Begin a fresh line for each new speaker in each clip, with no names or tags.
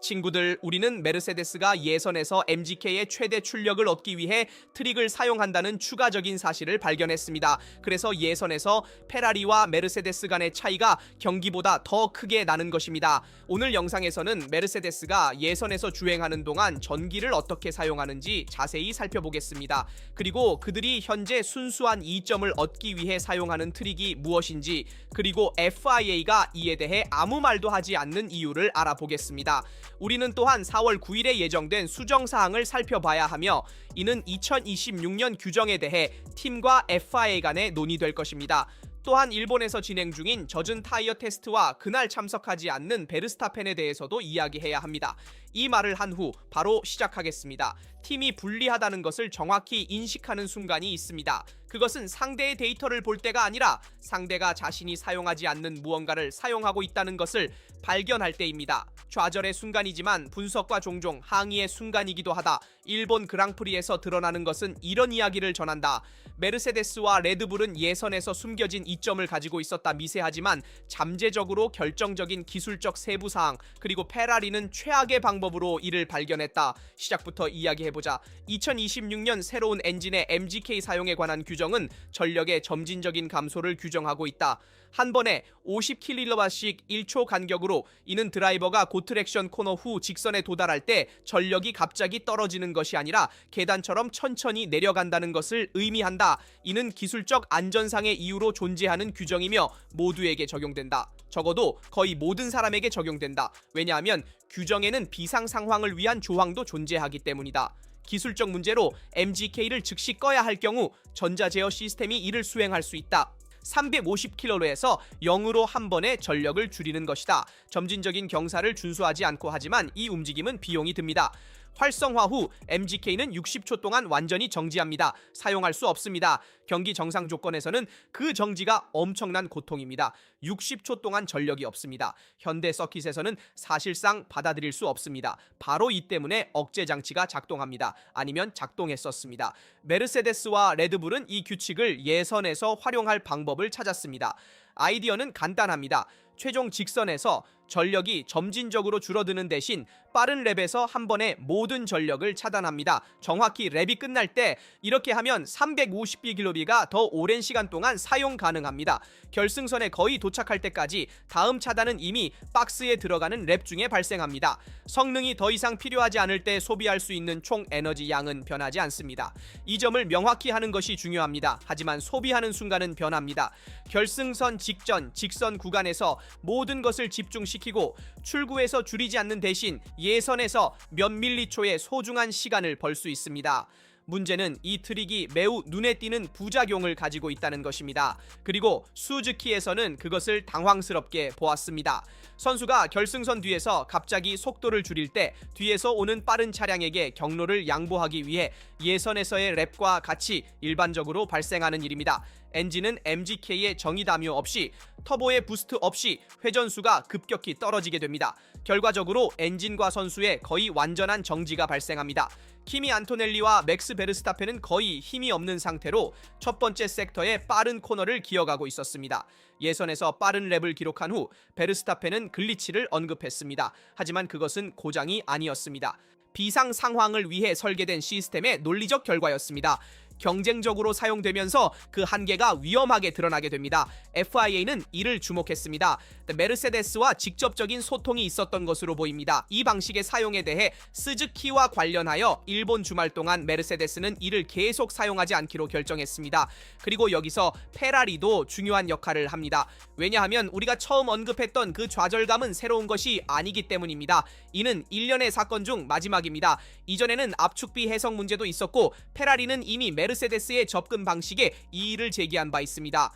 친구들, 우리는 메르세데스가 예선에서 MGK의 최대 출력을 얻기 위해 트릭을 사용한다는 추가적인 사실을 발견했습니다. 그래서 예선에서 페라리와 메르세데스 간의 차이가 경기보다 더 크게 나는 것입니다. 오늘 영상에서는 메르세데스가 예선에서 주행하는 동안 전기를 어떻게 사용하는지 자세히 살펴보겠습니다. 그리고 그들이 현재 순수한 이점을 얻기 위해 사용하는 트릭이 무엇인지, 그리고 FIA가 이에 대해 아무 말도 하지 않는 이유를 알아보겠습니다. 우리는 또한 4월 9일에 예정된 수정사항을 살펴봐야 하며, 이는 2026년 규정에 대해 팀과 FIA 간에 논의될 것입니다. 또한 일본에서 진행 중인 젖은 타이어 테스트와 그날 참석하지 않는 베르스타펜에 대해서도 이야기해야 합니다. 이 말을 한 후 바로 시작하겠습니다. 팀이 불리하다는 것을 정확히 인식하는 순간이 있습니다. 그것은 상대의 데이터를 볼 때가 아니라 상대가 자신이 사용하지 않는 무언가를 사용하고 있다는 것을 발견할 때입니다. 좌절의 순간이지만 분석과 종종 항의의 순간이기도 하다. 일본 그랑프리에서 드러나는 것은 이런 이야기를 전한다. 메르세데스와 레드불은 예선에서 숨겨진 이점을 가지고 있었다. 미세하지만 잠재적으로 결정적인 기술적 세부사항, 그리고 페라리는 최악의 방법으로 이를 발견했다. 시작부터 이야기해보자. 2026년 새로운 엔진의 MGK 사용에 관한 규정은 전력의 점진적인 감소를 규정하고 있다. 한 번에 50kW씩 1초 간격으로, 이는 드라이버가 고트랙션 코너 후 직선에 도달할 때 전력이 갑자기 떨어지는 것이 아니라 계단처럼 천천히 내려간다는 것을 의미한다. 이는 기술적 안전상의 이유로 존재하는 규정이며 모두에게 적용된다. 적어도 거의 모든 사람에게 적용된다. 왜냐하면 규정에는 비상 상황을 위한 조항도 존재하기 때문이다. 기술적 문제로 MGK를 즉시 꺼야 할 경우 전자제어 시스템이 이를 수행할 수 있다. 350km에서 0으로 한 번에 전력을 줄이는 것이다. 점진적인 경사를 준수하지 않고 하지만 이 움직임은 비용이 듭니다. 활성화 후 MGK는 60초 동안 완전히 정지합니다. 사용할 수 없습니다. 경기 정상 조건에서는 그 정지가 엄청난 고통입니다. 60초 동안 전력이 없습니다. 현대 서킷에서는 사실상 받아들일 수 없습니다. 바로 이 때문에 억제 장치가 작동합니다. 아니면 작동했었습니다. 메르세데스와 레드불은 이 규칙을 예선에서 활용할 방법을 찾았습니다. 아이디어는 간단합니다. 최종 직선에서 전력이 점진적으로 줄어드는 대신 빠른 랩에서 한 번에 모든 전력을 차단합니다. 정확히 랩이 끝날 때 이렇게 하면 350bkb가 더 오랜 시간 동안 사용 가능합니다. 결승선에 거의 도착할 때까지 다음 차단은 이미 박스에 들어가는 랩 중에 발생합니다. 성능이 더 이상 필요하지 않을 때 소비할 수 있는 총 에너지 양은 변하지 않습니다. 이 점을 명확히 하는 것이 중요합니다. 하지만 소비하는 순간은 변합니다. 결승선 직전, 직선 구간에서 모든 것을 집중시키고 출구에서 줄이지 않는 대신 예선에서 몇 밀리초의 소중한 시간을 벌 수 있습니다. 문제는 이 트릭이 매우 눈에 띄는 부작용을 가지고 있다는 것입니다. 그리고 수즈키에서는 그것을 당황스럽게 보았습니다. 선수가 결승선 뒤에서 갑자기 속도를 줄일 때 뒤에서 오는 빠른 차량에게 경로를 양보하기 위해 예선에서의 랩과 같이 일반적으로 발생하는 일입니다. 엔진은 MGK의 정의 담요 없이, 터보의 부스트 없이 회전수가 급격히 떨어지게 됩니다. 결과적으로 엔진과 선수의 거의 완전한 정지가 발생합니다. 키미 안토넬리와 맥스 베르스타펜은 거의 힘이 없는 상태로 첫 번째 섹터의 빠른 코너를 기어가고 있었습니다. 예선에서 빠른 랩을 기록한 후 베르스타펜은 글리치를 언급했습니다. 하지만 그것은 고장이 아니었습니다. 비상 상황을 위해 설계된 시스템의 논리적 결과였습니다. 경쟁적으로 사용되면서 그 한계가 위험하게 드러나게 됩니다. FIA는 이를 주목했습니다. 메르세데스와 직접적인 소통이 있었던 것으로 보입니다. 이 방식의 사용에 대해 스즈키와 관련하여 일본 주말 동안 메르세데스는 이를 계속 사용하지 않기로 결정했습니다. 그리고 여기서 페라리도 중요한 역할을 합니다. 왜냐하면 우리가 처음 언급했던 그 좌절감은 새로운 것이 아니기 때문입니다. 이는 1년의 사건 중 마지막입니다. 이전에는 압축비 해석 문제도 있었고 페라리는 이미 메르세데스의 접근 방식에 이의를 제기한 바 있습니다.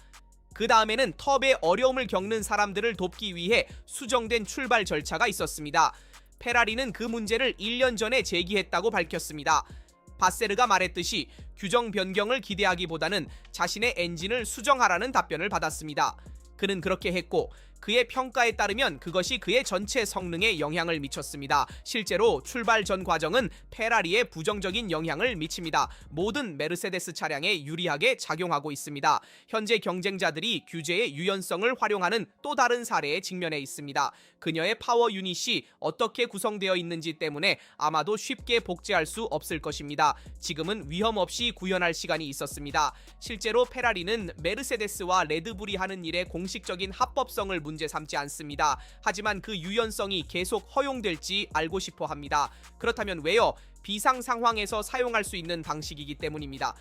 그 다음에는 텁의 어려움을 겪는 사람들을 돕기 위해 수정된 출발 절차가 있었습니다. 페라리는 그 문제를 1년 전에 제기했다고 밝혔습니다. 바세르가 말했듯이 규정 변경을 기대하기보다는 자신의 엔진을 수정하라는 답변을 받았습니다. 그는 그렇게 했고 그의 평가에 따르면 그것이 그의 전체 성능에 영향을 미쳤습니다. 실제로 출발 전 과정은 페라리에 부정적인 영향을 미칩니다. 모든 메르세데스 차량에 유리하게 작용하고 있습니다. 현재 경쟁자들이 규제의 유연성을 활용하는 또 다른 사례에 직면해 있습니다. 그녀의 파워 유닛이 어떻게 구성되어 있는지 때문에 아마도 쉽게 복제할 수 없을 것입니다. 지금은 위험 없이 구현할 시간이 있었습니다. 실제로 페라리는 메르세데스와 레드불이 하는 일의 공식적인 합법성을 문제 삼지 않습니다. 하지만 그 유연성이 계속 허용될지 알고 싶어 합니다. 그렇다면 왜요? 비상 상황에서 사용할 수 있는 방식이기 때문입니다.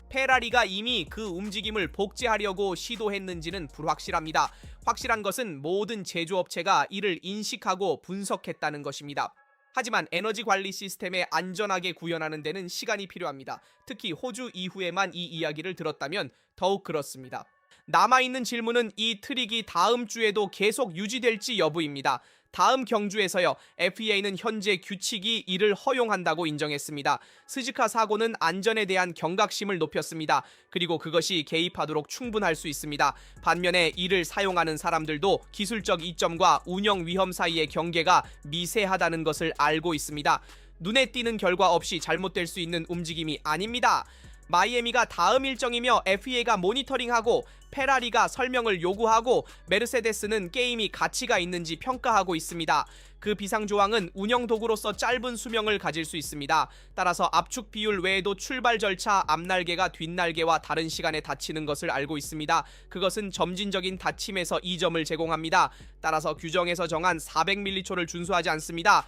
페라리가 이미 그 움직임을 복제하려고 시도했는지는 불확실합니다. 확실한 것은 모든 제조업체가 이를 인식하고 분석했다는 것입니다. 하지만 에너지 관리 시스템에 안전하게 구현하는 데는 시간이 필요합니다. 특히 호주 이후에만 이 이야기를 들었다면 더욱 그렇습니다. 남아있는 질문은 이 트릭이 다음 주에도 계속 유지될지 여부입니다. 다음 경주에서요, FEA는 현재 규칙이 이를 허용한다고 인정했습니다. 스즈카 사고는 안전에 대한 경각심을 높였습니다. 그리고 그것이 개입하도록 충분할 수 있습니다. 반면에 이를 사용하는 사람들도 기술적 이점과 운영 위험 사이의 경계가 미세하다는 것을 알고 있습니다. 눈에 띄는 결과 없이 잘못될 수 있는 움직임이 아닙니다. 마이애미가 다음 일정이며 FEA가 모니터링하고 페라리가 설명을 요구하고 메르세데스는 게임이 가치가 있는지 평가하고 있습니다. 그 비상조항은 운영 도구로서 짧은 수명을 가질 수 있습니다. 따라서 압축 비율 외에도 출발 절차, 앞날개가 뒷날개와 다른 시간에 닫히는 것을 알고 있습니다. 그것은 점진적인 닫힘에서 2점을 제공합니다. 따라서 규정에서 정한 400ml초를 준수하지 않습니다.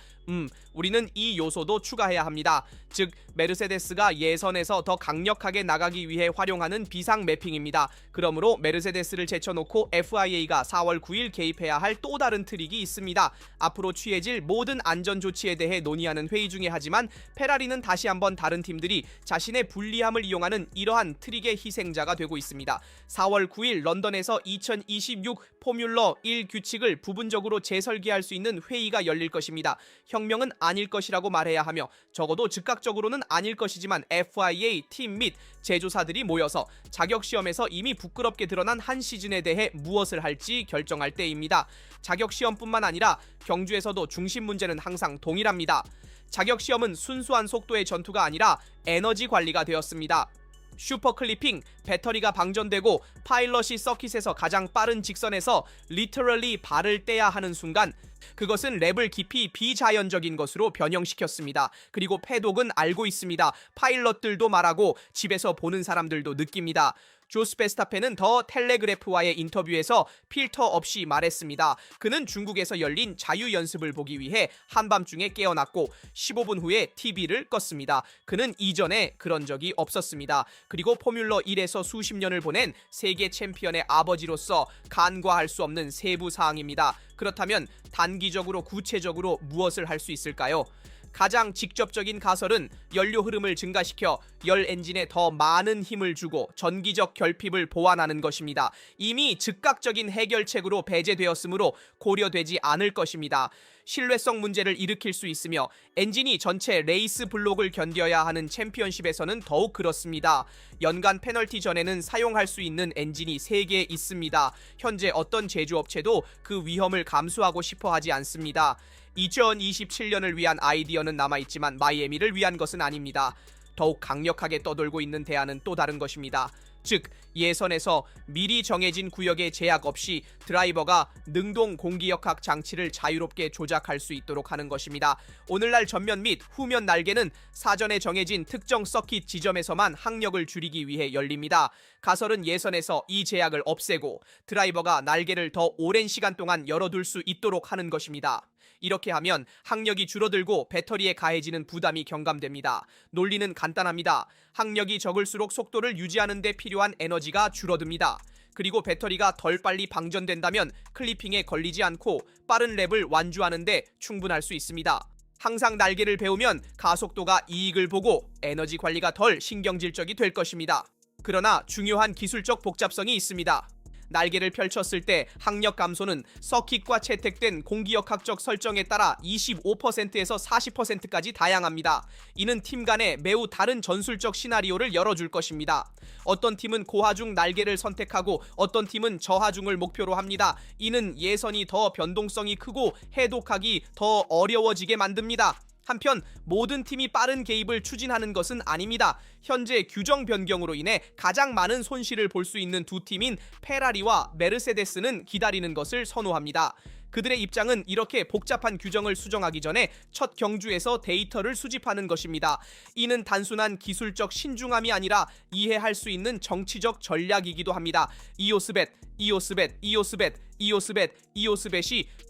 우리는 이 요소도 추가해야 합니다. 즉, 메르세데스가 예선에서 더 강력하게 나가기 위해 활용하는 비상 매핑입니다. 그러므로 메르세데스를 제쳐놓고 FIA가 4월 9일 개입해야 할 또 다른 트릭이 있습니다. 앞으로 취해질 모든 안전 조치에 대해 논의하는 회의 중에 하지만 페라리는 다시 한번 다른 팀들이 자신의 불리함을 이용하는 이러한 트릭의 희생자가 되고 있습니다. 4월 9일 런던에서 2026 포뮬러 1 규칙을 부분적으로 재설계할 수 있는 회의가 열릴 것입니다. 혁명은 아닐 것이라고 말해야 하며 적어도 즉각적으로는 아닐 것이지만 FIA 팀 및 제조사들이 모여서 자격시험에서 이미 부끄럽게 드러난 한 시즌에 대해 무엇을 할지 결정할 때입니다. 자격시험뿐만 아니라 경주에서도 중심 문제는 항상 동일합니다. 자격시험은 순수한 속도의 전투가 아니라 에너지 관리가 되었습니다. 슈퍼 클리핑, 배터리가 방전되고 파일럿이 서킷에서 가장 빠른 직선에서 리터럴리 발을 떼야 하는 순간 그것은 랩을 깊이 비자연적인 것으로 변형시켰습니다. 그리고 패독은 알고 있습니다. 파일럿들도 말하고 집에서 보는 사람들도 느낍니다. 조스 베스타펜은 더 텔레그래프와의 인터뷰에서 필터 없이 말했습니다. 그는 중국에서 열린 자유 연습을 보기 위해 한밤중에 깨어났고 15분 후에 TV를 껐습니다. 그는 이전에 그런 적이 없었습니다. 그리고 포뮬러 1에서 수십 년을 보낸 세계 챔피언의 아버지로서 간과할 수 없는 세부 사항입니다. 그렇다면 단기적으로 구체적으로 무엇을 할 수 있을까요? 가장 직접적인 가설은 연료 흐름을 증가시켜 열 엔진에 더 많은 힘을 주고 전기적 결핍을 보완하는 것입니다. 이미 즉각적인 해결책으로 배제되었으므로 고려되지 않을 것입니다. 신뢰성 문제를 일으킬 수 있으며 엔진이 전체 레이스 블록을 견뎌야 하는 챔피언십에서는 더욱 그렇습니다. 연간 페널티 전에는 사용할 수 있는 엔진이 3개 있습니다. 현재 어떤 제조업체도 그 위험을 감수하고 싶어 하지 않습니다. 2027년을 위한 아이디어는 남아있지만 마이애미를 위한 것은 아닙니다. 더욱 강력하게 떠돌고 있는 대안은 또 다른 것입니다. 즉, 예선에서 미리 정해진 구역의 제약 없이 드라이버가 능동 공기역학 장치를 자유롭게 조작할 수 있도록 하는 것입니다. 오늘날 전면 및 후면 날개는 사전에 정해진 특정 서킷 지점에서만 항력을 줄이기 위해 열립니다. 가설은 예선에서 이 제약을 없애고 드라이버가 날개를 더 오랜 시간 동안 열어둘 수 있도록 하는 것입니다. 이렇게 하면 항력이 줄어들고 배터리에 가해지는 부담이 경감됩니다. 논리는 간단합니다. 항력이 적을수록 속도를 유지하는 데 필요한 에너지가 줄어듭니다. 그리고 배터리가 덜 빨리 방전된다면 클리핑에 걸리지 않고 빠른 랩을 완주하는 데 충분할 수 있습니다. 항상 날개를 베우면 가속도가 이익을 보고 에너지 관리가 덜 신경질적이 될 것입니다. 그러나 중요한 기술적 복잡성이 있습니다. 날개를 펼쳤을 때 항력 감소는 서킷과 채택된 공기역학적 설정에 따라 25%에서 40%까지 다양합니다. 이는 팀 간에 매우 다른 전술적 시나리오를 열어줄 것입니다. 어떤 팀은 고하중 날개를 선택하고 어떤 팀은 저하중을 목표로 합니다. 이는 예선이 더 변동성이 크고 해독하기 더 어려워지게 만듭니다. 한편 모든 팀이 빠른 개입을 추진하는 것은 아닙니다. 현재 규정 변경으로 인해 가장 많은 손실을 볼 수 있는 두 팀인 페라리와 메르세데스는 기다리는 것을 선호합니다. 그들의 입장은 이렇게 복잡한 규정을 수정하기 전에 첫 경주에서 데이터를 수집하는 것입니다. 이는 단순한 기술적 신중함이 아니라 이해할 수 있는 정치적 전략이기도 합니다. 이오스벳이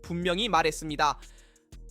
분명히 말했습니다.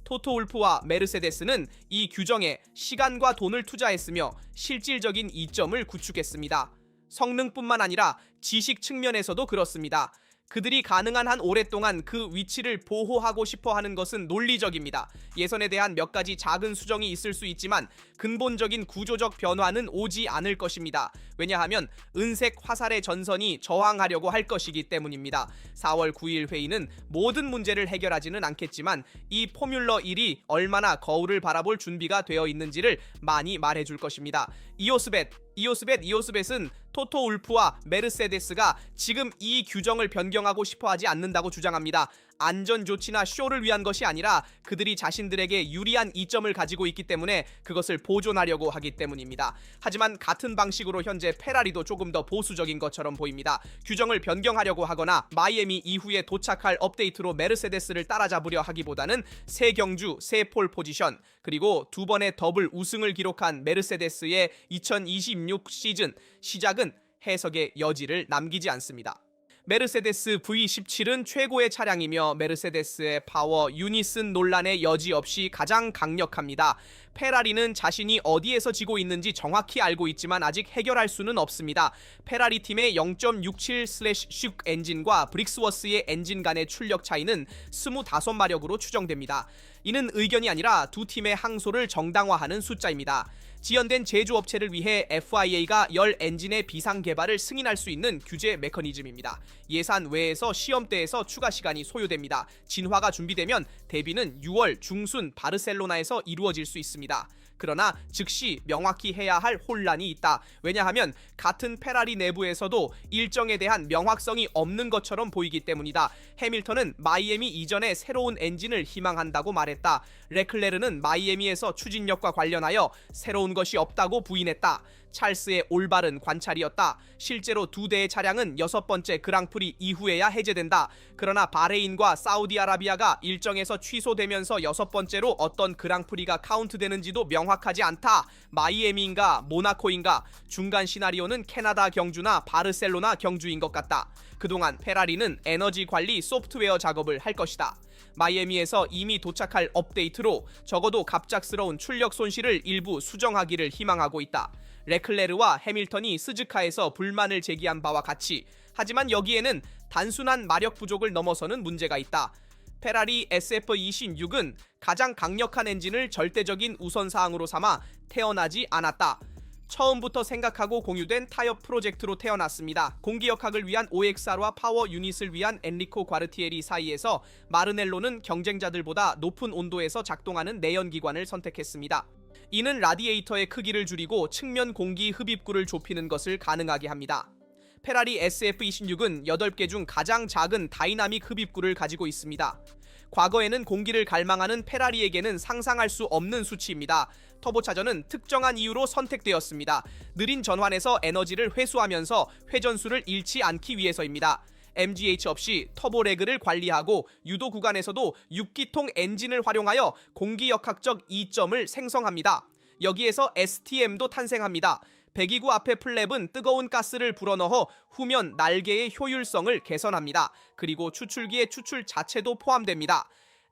토토울프와 메르세데스는 이 규정에 시간과 돈을 투자했으며 실질적인 이점을 구축했습니다. 성능뿐만 아니라 지식 측면에서도 그렇습니다. 그들이 가능한 한 오랫동안 그 위치를 보호하고 싶어 하는 것은 논리적입니다. 예선에 대한 몇 가지 작은 수정이 있을 수 있지만 근본적인 구조적 변화는 오지 않을 것입니다. 왜냐하면 은색 화살의 전선이 저항하려고 할 것이기 때문입니다. 4월 9일 회의는 모든 문제를 해결하지는 않겠지만 이 포뮬러 1이 얼마나 거울을 바라볼 준비가 되어 있는지를 많이 말해줄 것입니다. 이오스벳은 토토울프와 메르세데스가 지금 이 규정을 변경하고 싶어하지 않는다고 주장합니다. 안전 조치나 쇼를 위한 것이 아니라 그들이 자신들에게 유리한 이점을 가지고 있기 때문에 그것을 보존하려고 하기 때문입니다. 하지만 같은 방식으로 현재 페라리도 조금 더 보수적인 것처럼 보입니다. 규정을 변경하려고 하거나 마이애미 이후에 도착할 업데이트로 메르세데스를 따라잡으려 하기보다는 새 경주, 새 폴 포지션, 그리고 두 번의 더블 우승을 기록한 메르세데스의 2026 시즌 시작은 해석의 여지를 남기지 않습니다. 메르세데스 V17은 최고의 차량이며 메르세데스의 파워 유닛은 논란의 여지 없이 가장 강력합니다. 페라리는 자신이 어디에서 지고 있는지 정확히 알고 있지만 아직 해결할 수는 없습니다. 페라리 팀의 0.67/6 엔진과 브릭스워스의 엔진 간의 출력 차이는 25마력으로 추정됩니다. 이는 의견이 아니라 두 팀의 항소를 정당화하는 숫자입니다. 지연된 제조업체를 위해 FIA가 열 엔진의 비상 개발을 승인할 수 있는 규제 메커니즘입니다. 예산 외에서 시험대에서 추가 시간이 소요됩니다. 진화가 준비되면 데뷔는 6월 중순 바르셀로나에서 이루어질 수 있습니다. 그러나 즉시 명확히 해야 할 혼란이 있다. 왜냐하면 같은 페라리 내부에서도 일정에 대한 명확성이 없는 것처럼 보이기 때문이다. 해밀턴은 마이애미 이전에 새로운 엔진을 희망한다고 말했다. 레클레르는 마이애미에서 추진력과 관련하여 새로운 것이 없다고 부인했다. 찰스의 올바른 관찰이었다. 실제로 두 대의 차량은 6번째 그랑프리 이후에야 해제된다. 그러나 바레인과 사우디아라비아가 일정에서 취소되면서 6번째로 어떤 그랑프리가 카운트되는지도 명확하지 않다. 마이애미인가 모나코인가, 중간 시나리오는 캐나다 경주나 바르셀로나 경주인 것 같다. 그동안 페라리는 에너지 관리 소프트웨어 작업을 할 것이다. 마이애미에서 이미 도착할 업데이트로 적어도 갑작스러운 출력 손실을 일부 수정하기를 희망하고 있다. 레클레르와 해밀턴이 스즈카에서 불만을 제기한 바와 같이, 하지만 여기에는 단순한 마력 부족을 넘어서는 문제가 있다. 페라리 SF26은 가장 강력한 엔진을 절대적인 우선사항으로 삼아 태어나지 않았다. 처음부터 생각하고 공유된 타협 프로젝트로 태어났습니다. 공기역학을 위한 OXR과 파워 유닛을 위한 엔리코 과르티에리 사이에서 마르넬로는 경쟁자들보다 높은 온도에서 작동하는 내연기관을 선택했습니다. 이는 라디에이터의 크기를 줄이고 측면 공기 흡입구를 좁히는 것을 가능하게 합니다. 페라리 SF26은 8개 중 가장 작은 다이나믹 흡입구를 가지고 있습니다. 과거에는 공기를 갈망하는 페라리에게는 상상할 수 없는 수치입니다. 터보차저는 특정한 이유로 선택되었습니다. 느린 전환에서 에너지를 회수하면서 회전수를 잃지 않기 위해서입니다. MGH 없이 터보레그를 관리하고 유도 구간에서도 6기통 엔진을 활용하여 공기역학적 이점을 생성합니다. 여기에서 STM도 탄생합니다. 배기구 앞의 플랩은 뜨거운 가스를 불어넣어 후면 날개의 효율성을 개선합니다. 그리고 추출기의 추출 자체도 포함됩니다.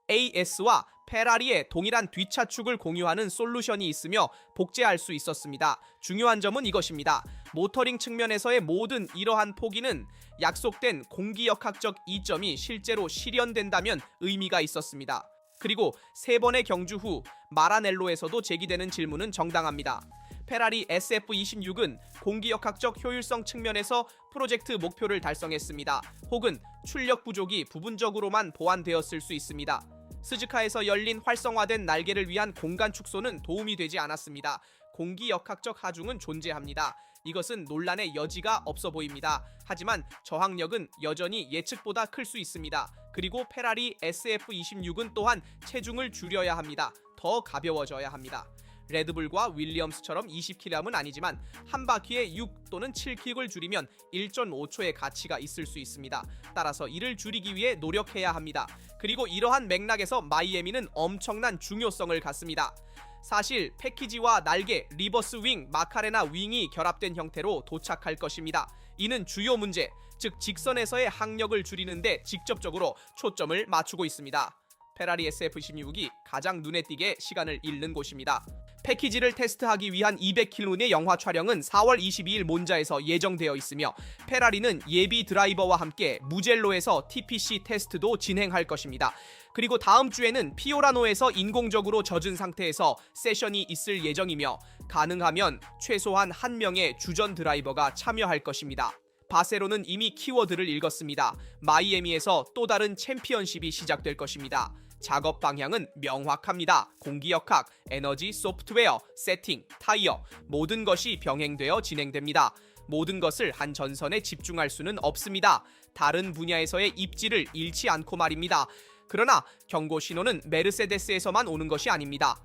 AS와 페라리의 동일한 뒷차축을 공유하는 솔루션이 있으며 복제할 수 있었습니다. 중요한 점은 이것입니다. 모터링 측면에서의 모든 이러한 포기는 약속된 공기역학적 이점이 실제로 실현된다면 의미가 있었습니다. 그리고 3번의 경주 후 마라넬로에서도 제기되는 질문은 정당합니다. 페라리 SF26은 공기역학적 효율성 측면에서 프로젝트 목표를 달성했습니다. 혹은 출력 부족이 부분적으로만 보완되었을 수 있습니다. 스즈카에서 열린 활성화된 날개를 위한 공간 축소는 도움이 되지 않았습니다. 공기역학적 하중은 존재합니다. 이것은 논란의 여지가 없어 보입니다. 하지만 저항력은 여전히 예측보다 클 수 있습니다. 그리고 페라리 SF26은 또한 체중을 줄여야 합니다. 더 가벼워져야 합니다. 레드불과 윌리엄스처럼 20kg은 아니지만 한 바퀴에 6 또는 7킥을 줄이면 1.5초의 가치가 있을 수 있습니다. 따라서 이를 줄이기 위해 노력해야 합니다. 그리고 이러한 맥락에서 마이애미는 엄청난 중요성을 갖습니다. 사실 패키지와 날개, 리버스 윙, 마카레나 윙이 결합된 형태로 도착할 것입니다. 이는 주요 문제, 즉 직선에서의 항력을 줄이는 데 직접적으로 초점을 맞추고 있습니다. 페라리 SF26이 가장 눈에 띄게 시간을 잃는 곳입니다. 패키지를 테스트하기 위한 200km의 영화 촬영은 4월 22일 몬자에서 예정되어 있으며 페라리는 예비 드라이버와 함께 무젤로에서 TPC 테스트도 진행할 것입니다. 그리고 다음 주에는 피오라노에서 인공적으로 젖은 상태에서 세션이 있을 예정이며 가능하면 최소한 한 명의 주전 드라이버가 참여할 것입니다. 바세로는 이미 키워드를 읽었습니다. 마이애미에서 또 다른 챔피언십이 시작될 것입니다. 작업 방향은 명확합니다. 공기역학, 에너지, 소프트웨어, 세팅, 타이어 모든 것이 병행되어 진행됩니다. 모든 것을 한 전선에 집중할 수는 없습니다. 다른 분야에서의 입지를 잃지 않고 말입니다. 그러나 경고 신호는 메르세데스에서만 오는 것이 아닙니다.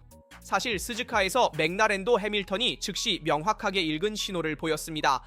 사실 스즈카에서 맥라렌도 해밀턴이 즉시 명확하게 읽은 신호를 보였습니다.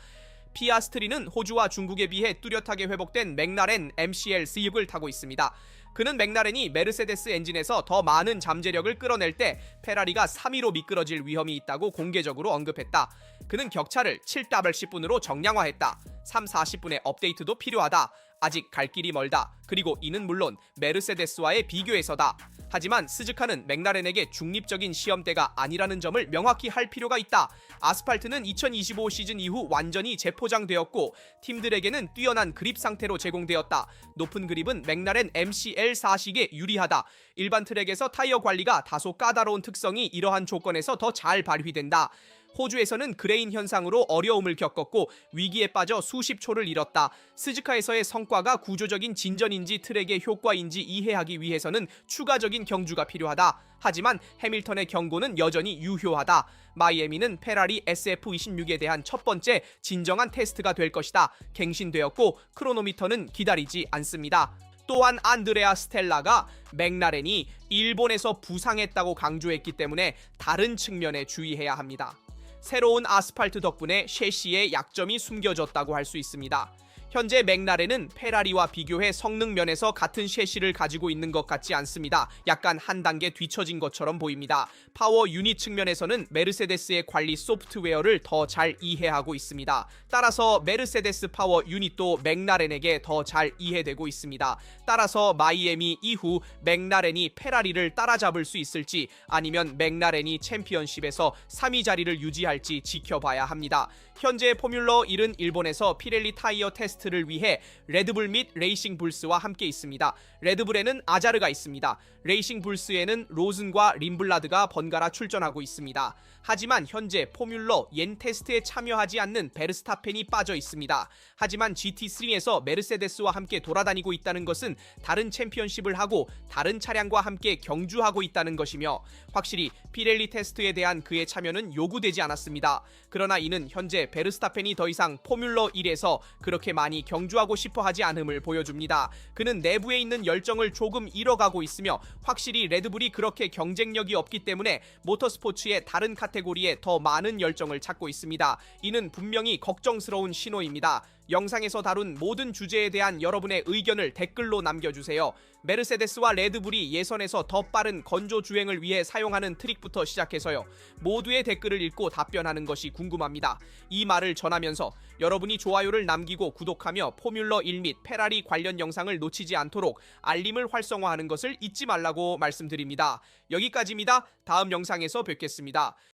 피아스트리는 호주와 중국에 비해 뚜렷하게 회복된 맥라렌 MCL C6을 타고 있습니다. 그는 맥라렌이 메르세데스 엔진에서 더 많은 잠재력을 끌어낼 때 페라리가 3위로 미끄러질 위험이 있다고 공개적으로 언급했다. 그는 격차를 7-10분으로 정량화했다. 3-40분의 업데이트도 필요하다. 아직 갈 길이 멀다. 그리고 이는 물론 메르세데스와의 비교에서다. 하지만 스즈카는 맥라렌에게 중립적인 시험대가 아니라는 점을 명확히 할 필요가 있다. 아스팔트는 2025 시즌 이후 완전히 재포장되었고 팀들에게는 뛰어난 그립 상태로 제공되었다. 높은 그립은 맥라렌 MCL4식에 유리하다. 일반 트랙에서 타이어 관리가 다소 까다로운 특성이 이러한 조건에서 더 잘 발휘된다. 호주에서는 그레인 현상으로 어려움을 겪었고 위기에 빠져 수십 초를 잃었다. 스즈카에서의 성과가 구조적인 진전인지 트랙의 효과인지 이해하기 위해서는 추가적인 경주가 필요하다. 하지만 해밀턴의 경고는 여전히 유효하다. 마이애미는 페라리 SF26에 대한 첫 번째 진정한 테스트가 될 것이다. 갱신되었고 크로노미터는 기다리지 않습니다. 또한 안드레아 스텔라가 맥라렌이 일본에서 부상했다고 강조했기 때문에 다른 측면에 주의해야 합니다. 새로운 아스팔트 덕분에 셰시의 약점이 숨겨졌다고 할 수 있습니다. 현재 맥라렌은 페라리와 비교해 성능 면에서 같은 셰시를 가지고 있는 것 같지 않습니다. 약간 한 단계 뒤처진 것처럼 보입니다. 파워 유닛 측면에서는 메르세데스의 관리 소프트웨어를 더 잘 이해하고 있습니다. 따라서 메르세데스 파워 유닛도 맥라렌에게 더 잘 이해되고 있습니다. 따라서 마이애미 이후 맥라렌이 페라리를 따라잡을 수 있을지 아니면 맥라렌이 챔피언십에서 3위 자리를 유지할지 지켜봐야 합니다. 현재 포뮬러 1은 일본에서 피렐리 타이어 테스트를 위해 레드불 및 레이싱 불스와 함께 있습니다. 레드불에는 아자르가 있습니다. 레이싱 불스에는 로즌과 림블라드가 번갈아 출전하고 있습니다. 하지만 현재 포뮬러 옌 테스트에 참여하지 않는 베르스타펜이 빠져 있습니다. 하지만 GT3에서 메르세데스와 함께 돌아다니고 있다는 것은 다른 챔피언십을 하고 다른 차량과 함께 경주하고 있다는 것이며 확실히 피렐리 테스트에 대한 그의 참여는 요구되지 않았습니다. 그러나 이는 현재 베르스타펜이 더 이상 포뮬러 1에서 그렇게 많이 경주하고 싶어 하지 않음을 보여줍니다. 그는 내부에 있는 열정을 조금 잃어가고 있으며 확실히 레드불이 그렇게 경쟁력이 없기 때문에 모터스포츠의 다른 카테고리에 더 많은 열정을 찾고 있습니다. 이는 분명히 걱정스러운 신호입니다. 영상에서 다룬 모든 주제에 대한 여러분의 의견을 댓글로 남겨주세요. 메르세데스와 레드불이 예선에서 더 빠른 건조 주행을 위해 사용하는 트릭부터 시작해서요. 모두의 댓글을 읽고 답변하는 것이 궁금합니다. 이 말을 전하면서 여러분이 좋아요를 남기고 구독하며 포뮬러 1 및 페라리 관련 영상을 놓치지 않도록 알림을 활성화하는 것을 잊지 말라고 말씀드립니다. 여기까지입니다. 다음 영상에서 뵙겠습니다.